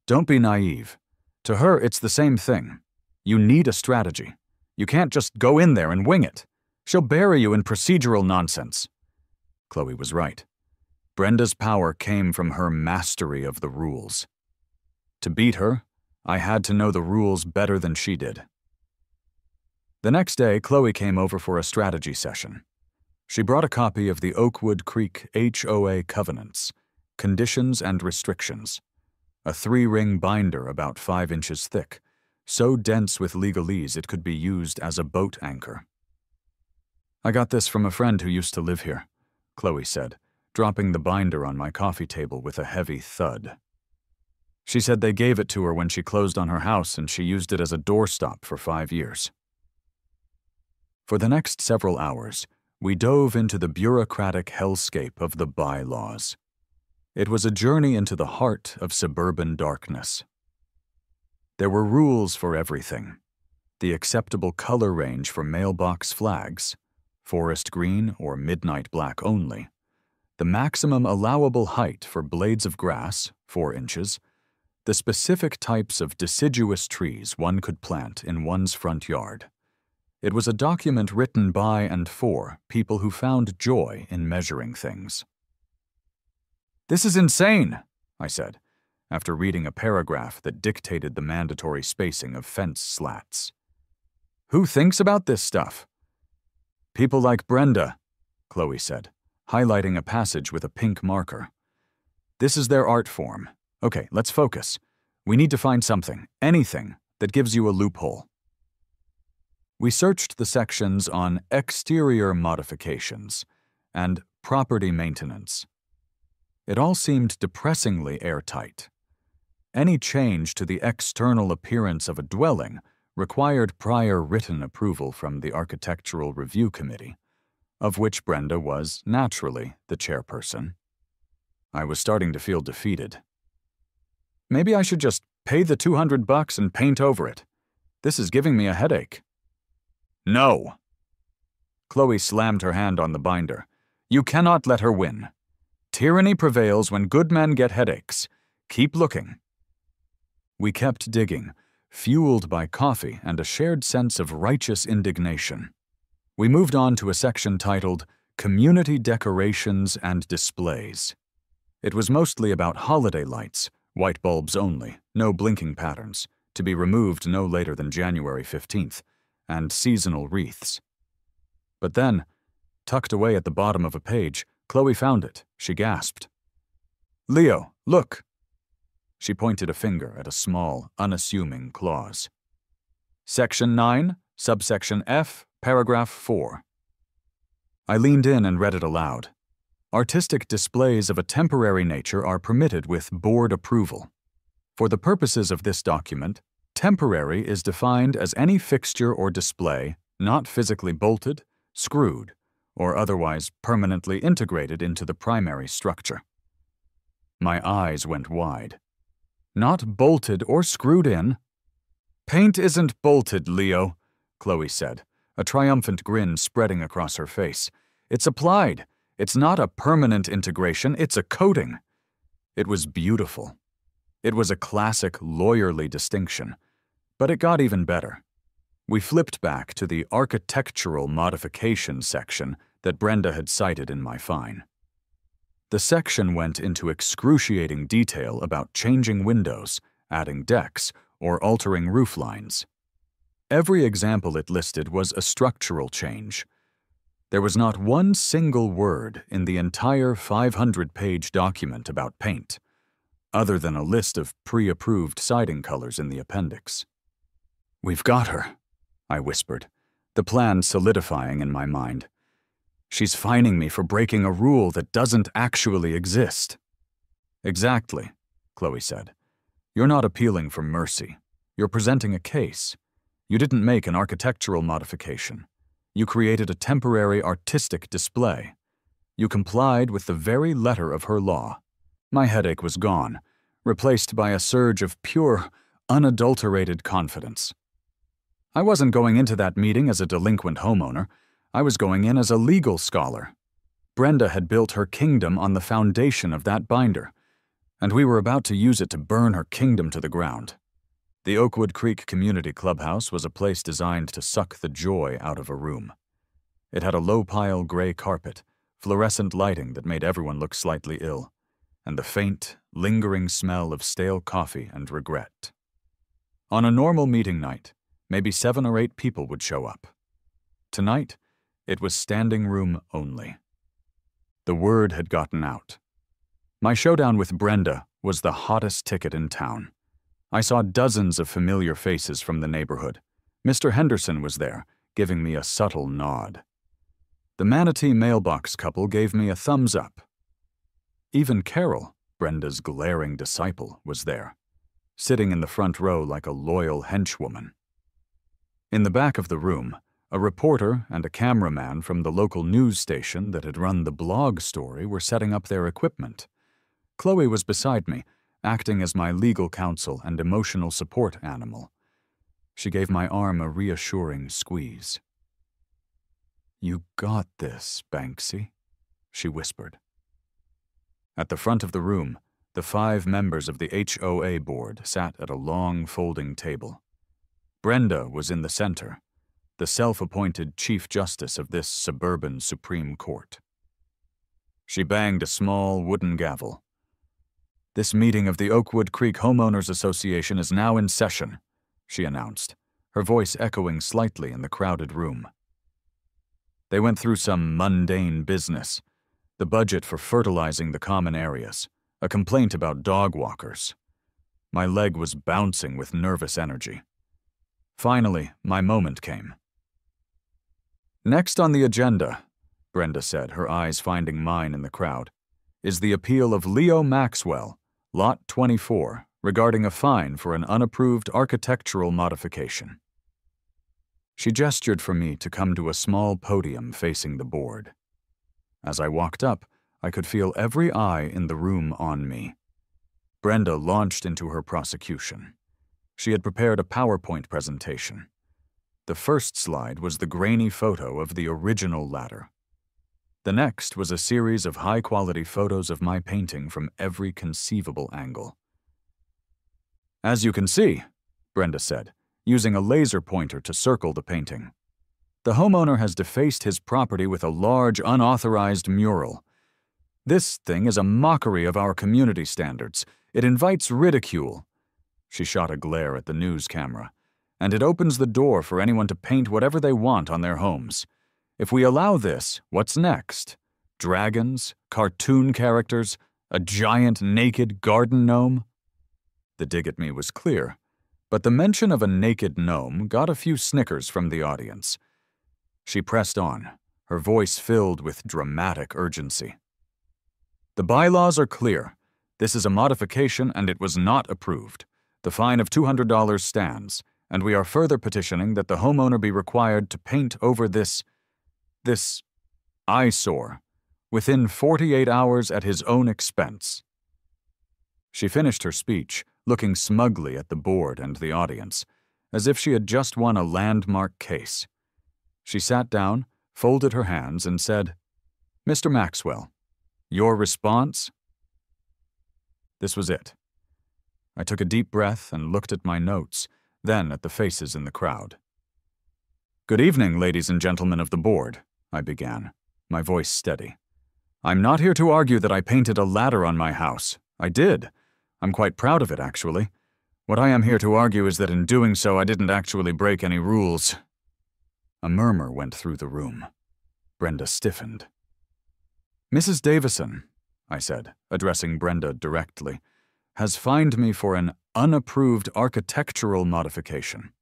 Don't be naive. To her, it's the same thing. You need a strategy. You can't just go in there and wing it. She'll bury you in procedural nonsense. Chloe was right. Brenda's power came from her mastery of the rules. To beat her, I had to know the rules better than she did. The next day, Chloe came over for a strategy session. She brought a copy of the Oakwood Creek HOA Covenants, Conditions and Restrictions, a 3-ring binder about 5 inches thick, so dense with legalese it could be used as a boat anchor. I got this from a friend who used to live here, Chloe said, dropping the binder on my coffee table with a heavy thud. She said they gave it to her when she closed on her house and she used it as a doorstop for 5 years. For the next several hours, we dove into the bureaucratic hellscape of the bylaws. It was a journey into the heart of suburban darkness. There were rules for everything. The acceptable color range for mailbox flags, forest green or midnight black only, the maximum allowable height for blades of grass, 4 inches, the specific types of deciduous trees one could plant in one's front yard. It was a document written by and for people who found joy in measuring things. "This is insane," I said, after reading a paragraph that dictated the mandatory spacing of fence slats. "Who thinks about this stuff?" "People like Brenda," Chloe said, highlighting a passage with a pink marker. This is their art form. Okay, let's focus. We need to find something, anything, that gives you a loophole. We searched the sections on exterior modifications and property maintenance. It all seemed depressingly airtight. Any change to the external appearance of a dwelling required prior written approval from the Architectural Review Committee, of which Brenda was, naturally, the chairperson. I was starting to feel defeated. Maybe I should just pay the $200 and paint over it. This is giving me a headache. No. Chloe slammed her hand on the binder. You cannot let her win. Tyranny prevails when good men get headaches. Keep looking. We kept digging, fueled by coffee and a shared sense of righteous indignation. We moved on to a section titled Community Decorations and Displays. It was mostly about holiday lights, white bulbs only, no blinking patterns, to be removed no later than January 15th, and seasonal wreaths. But then, tucked away at the bottom of a page, Chloe found it. She gasped. Leo, look! She pointed a finger at a small, unassuming clause. Section 9, subsection F, paragraph 4. I leaned in and read it aloud. Artistic displays of a temporary nature are permitted with board approval. For the purposes of this document, temporary is defined as any fixture or display not physically bolted, screwed, or otherwise permanently integrated into the primary structure. My eyes went wide. Not bolted or screwed in. Paint isn't bolted, Leo, Chloe said, a triumphant grin spreading across her face. It's applied. It's not a permanent integration, it's a coating. It was beautiful. It was a classic lawyerly distinction, but it got even better. We flipped back to the architectural modification section that Brenda had cited in my fine. The section went into excruciating detail about changing windows, adding decks, or altering roof lines. Every example it listed was a structural change. There was not one single word in the entire 500-page document about paint, other than a list of pre-approved siding colors in the appendix. We've got her, I whispered, the plan solidifying in my mind. She's fining me for breaking a rule that doesn't actually exist. Exactly, Chloe said. You're not appealing for mercy. You're presenting a case. You didn't make an architectural modification. You created a temporary artistic display. You complied with the very letter of her law. My headache was gone, replaced by a surge of pure, unadulterated confidence. I wasn't going into that meeting as a delinquent homeowner. I was going in as a legal scholar. Brenda had built her kingdom on the foundation of that binder, and we were about to use it to burn her kingdom to the ground. The Oakwood Creek Community Clubhouse was a place designed to suck the joy out of a room. It had a low-pile gray carpet, fluorescent lighting that made everyone look slightly ill, and the faint, lingering smell of stale coffee and regret. On a normal meeting night, maybe 7 or 8 people would show up. Tonight, it was standing room only. The word had gotten out. My showdown with Brenda was the hottest ticket in town. I saw dozens of familiar faces from the neighborhood. Mr. Henderson was there, giving me a subtle nod. The Manatee mailbox couple gave me a thumbs up. Even Carol, Brenda's glaring disciple, was there, sitting in the front row like a loyal henchwoman. In the back of the room, a reporter and a cameraman from the local news station that had run the blog story were setting up their equipment. Chloe was beside me, acting as my legal counsel and emotional support animal. She gave my arm a reassuring squeeze. "You got this, Banksy," she whispered. At the front of the room, the 5 members of the HOA board sat at a long folding table. Brenda was in the center, the self-appointed Chief Justice of this suburban Supreme Court. She banged a small wooden gavel. "This meeting of the Oakwood Creek Homeowners Association is now in session," she announced, her voice echoing slightly in the crowded room. They went through some mundane business, the budget for fertilizing the common areas, a complaint about dog walkers. My leg was bouncing with nervous energy. Finally, my moment came. "Next on the agenda," Brenda said, her eyes finding mine in the crowd, "is the appeal of Leo Maxwell, Lot 24, regarding a fine for an unapproved architectural modification." She gestured for me to come to a small podium facing the board. As I walked up, I could feel every eye in the room on me. Brenda launched into her prosecution. She had prepared a PowerPoint presentation. The first slide was the grainy photo of the original ladder. The next was a series of high-quality photos of my painting from every conceivable angle. "As you can see," Brenda said, using a laser pointer to circle the painting, "the homeowner has defaced his property with a large, unauthorized mural. This thing is a mockery of our community standards. It invites ridicule." She shot a glare at the news camera. "And it opens the door for anyone to paint whatever they want on their homes. If we allow this, what's next? Dragons, cartoon characters, a giant naked garden gnome?" The dig at me was clear, but the mention of a naked gnome got a few snickers from the audience. She pressed on, her voice filled with dramatic urgency. "The bylaws are clear. This is a modification and it was not approved. The fine of $200 stands, and we are further petitioning that the homeowner be required to paint over this eyesore within 48 hours at his own expense." She finished her speech, looking smugly at the board and the audience, as if she had just won a landmark case. She sat down, folded her hands, and said, "Mr. Maxwell, your response?" This was it. I took a deep breath and looked at my notes, then at the faces in the crowd. "Good evening, ladies and gentlemen of the board," I began, my voice steady. "I'm not here to argue that I painted a ladder on my house. I did. I'm quite proud of it, actually. What I am here to argue is that in doing so, I didn't actually break any rules." A murmur went through the room. Brenda stiffened. "Mrs. Davison," I said, addressing Brenda directly, "has fined me for an unapproved architectural modification.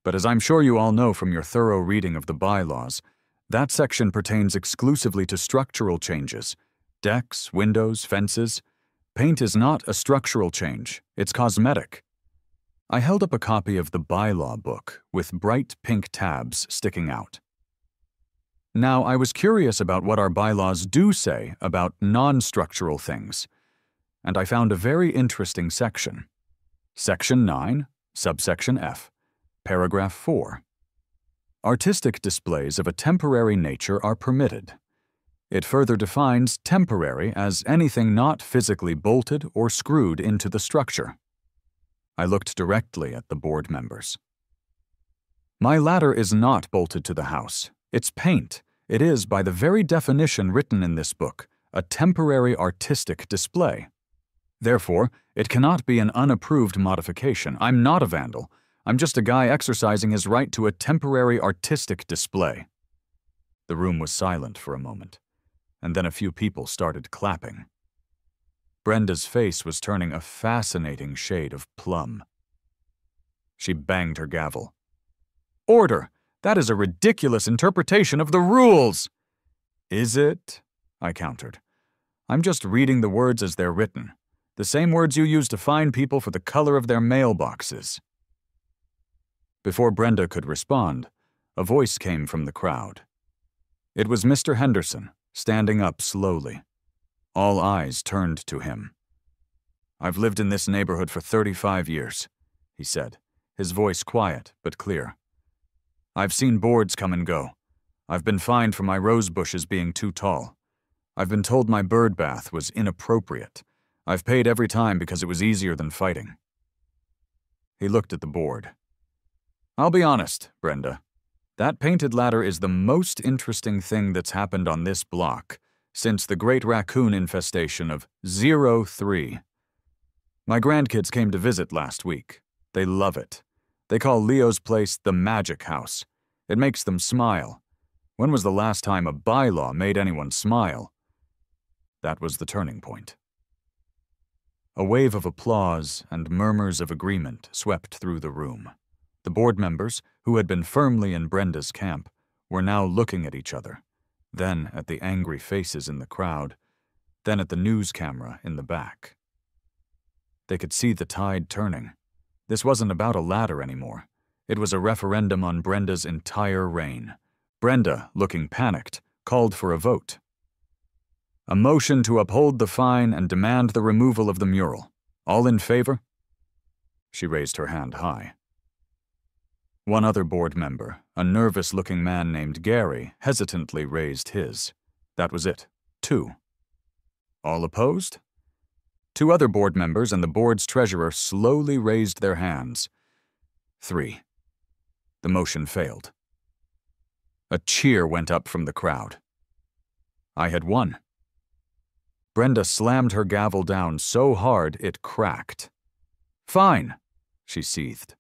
But as I'm sure you all know from your thorough reading of the bylaws, that section pertains exclusively to structural changes. Decks, windows, fences. Paint is not a structural change, it's cosmetic." I held up a copy of the bylaw book with bright pink tabs sticking out. Now, I was curious about what our bylaws do say about non-structural things, and I found a very interesting section. Section 9, subsection F, paragraph 4. Artistic displays of a temporary nature are permitted. It further defines temporary as anything not physically bolted or screwed into the structure. I looked directly at the board members. "My ladder is not bolted to the house. It's paint. It is, by the very definition written in this book, a temporary artistic display. Therefore, it cannot be an unapproved modification. I'm not a vandal. I'm just a guy exercising his right to a temporary artistic display." The room was silent for a moment, and then a few people started clapping. Brenda's face was turning a fascinating shade of plum. She banged her gavel. "Order! That is a ridiculous interpretation of the rules!" "Is it?" I countered. "I'm just reading the words as they're written. The same words you use to fine people for the color of their mailboxes." Before Brenda could respond, a voice came from the crowd. It was Mr. Henderson, standing up slowly. All eyes turned to him. "I've lived in this neighborhood for 35 years, he said, his voice quiet but clear. "I've seen boards come and go. I've been fined for my rose bushes being too tall. I've been told my bird bath was inappropriate. I've paid every time because it was easier than fighting." He looked at the board. "I'll be honest, Brenda. That painted ladder is the most interesting thing that's happened on this block since the great raccoon infestation of 03. My grandkids came to visit last week. They love it. They call Leo's place the Magic House. It makes them smile. When was the last time a bylaw made anyone smile? That was the turning point. A wave of applause and murmurs of agreement swept through the room. The board members, who had been firmly in Brenda's camp, were now looking at each other, then at the angry faces in the crowd, then at the news camera in the back. They could see the tide turning. This wasn't about a ladder anymore. It was a referendum on Brenda's entire reign. Brenda, looking panicked, called for a vote. A motion to uphold the fine and demand the removal of the mural. All in favor? She raised her hand high. One other board member, a nervous-looking man named Gary, hesitantly raised his. That was it. 2. All opposed? 2 other board members and the board's treasurer slowly raised their hands. 3. The motion failed. A cheer went up from the crowd. I had won. Brenda slammed her gavel down so hard it cracked. Fine, she seethed.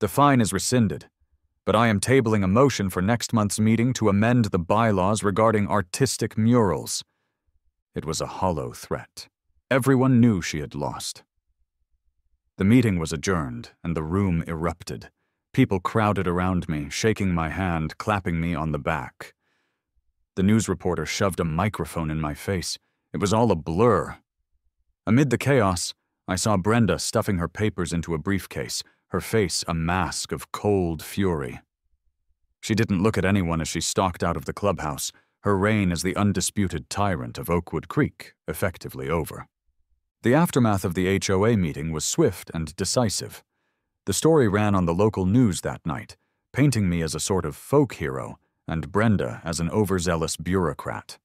The fine is rescinded, but I am tabling a motion for next month's meeting to amend the bylaws regarding artistic murals. It was a hollow threat. Everyone knew she had lost. The meeting was adjourned, and the room erupted. People crowded around me, shaking my hand, clapping me on the back. The news reporter shoved a microphone in my face. It was all a blur. Amid the chaos, I saw Brenda stuffing her papers into a briefcase, her face a mask of cold fury. She didn't look at anyone as she stalked out of the clubhouse, her reign as the undisputed tyrant of Oakwood Creek effectively over. The aftermath of the HOA meeting was swift and decisive. The story ran on the local news that night, painting me as a sort of folk hero and Brenda as an overzealous bureaucrat.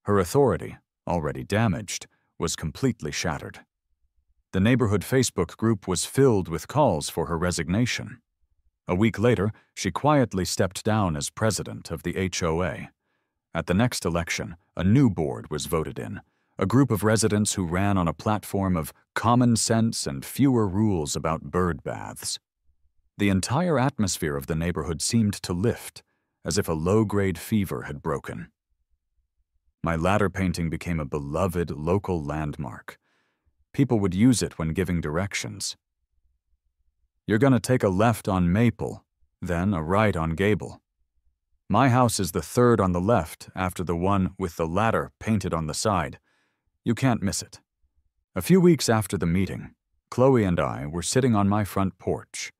Her authority, already damaged, was completely shattered. The neighborhood Facebook group was filled with calls for her resignation. A week later, she quietly stepped down as president of the HOA. At the next election, a new board was voted in, a group of residents who ran on a platform of common sense and fewer rules about bird baths. The entire atmosphere of the neighborhood seemed to lift, as if a low-grade fever had broken. My ladder painting became a beloved local landmark. People would use it when giving directions. You're gonna take a left on Maple, then a right on Gable. My house is the third on the left after the one with the ladder painted on the side. You can't miss it. A few weeks after the meeting, Chloe and I were sitting on my front porch,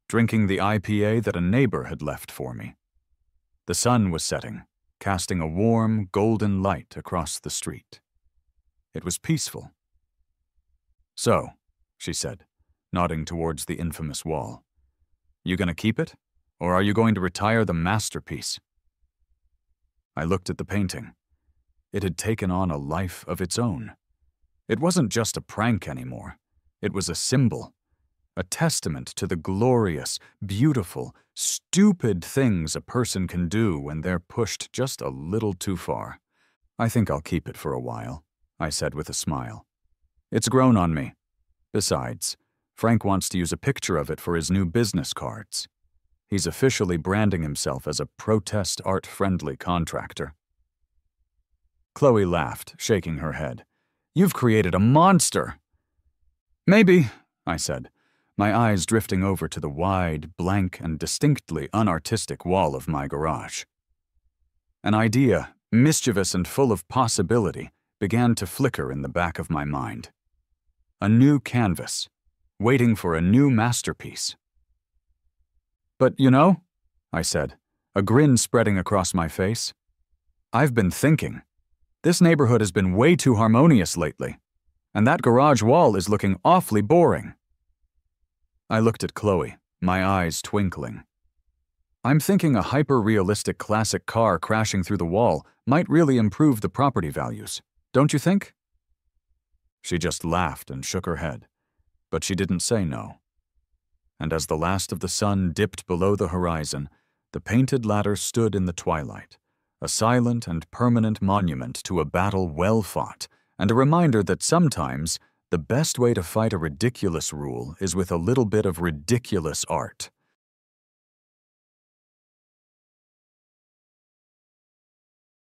drinking the IPA that a neighbor had left for me. The sun was setting, casting a warm, golden light across the street. It was peaceful. So, she said, nodding towards the infamous wall, you gonna keep it, or are you going to retire the masterpiece? I looked at the painting. It had taken on a life of its own. It wasn't just a prank anymore. It was a symbol, a testament to the glorious, beautiful, stupid things a person can do when they're pushed just a little too far. I think I'll keep it for a while, I said with a smile. It's grown on me. Besides, Frank wants to use a picture of it for his new business cards. He's officially branding himself as a protest art-friendly contractor. Chloe laughed, shaking her head. You've created a monster. Maybe, I said, my eyes drifting over to the wide, blank, and distinctly unartistic wall of my garage. An idea, mischievous and full of possibility, began to flicker in the back of my mind. A new canvas, waiting for a new masterpiece. But you know, I said, a grin spreading across my face, I've been thinking. This neighborhood has been way too harmonious lately, and that garage wall is looking awfully boring. I looked at Chloe, my eyes twinkling. I'm thinking a hyper-realistic classic car crashing through the wall might really improve the property values, don't you think? She just laughed and shook her head, but she didn't say no. And as the last of the sun dipped below the horizon, the painted ladder stood in the twilight, a silent and permanent monument to a battle well fought, and a reminder that sometimes the best way to fight a ridiculous rule is with a little bit of ridiculous art.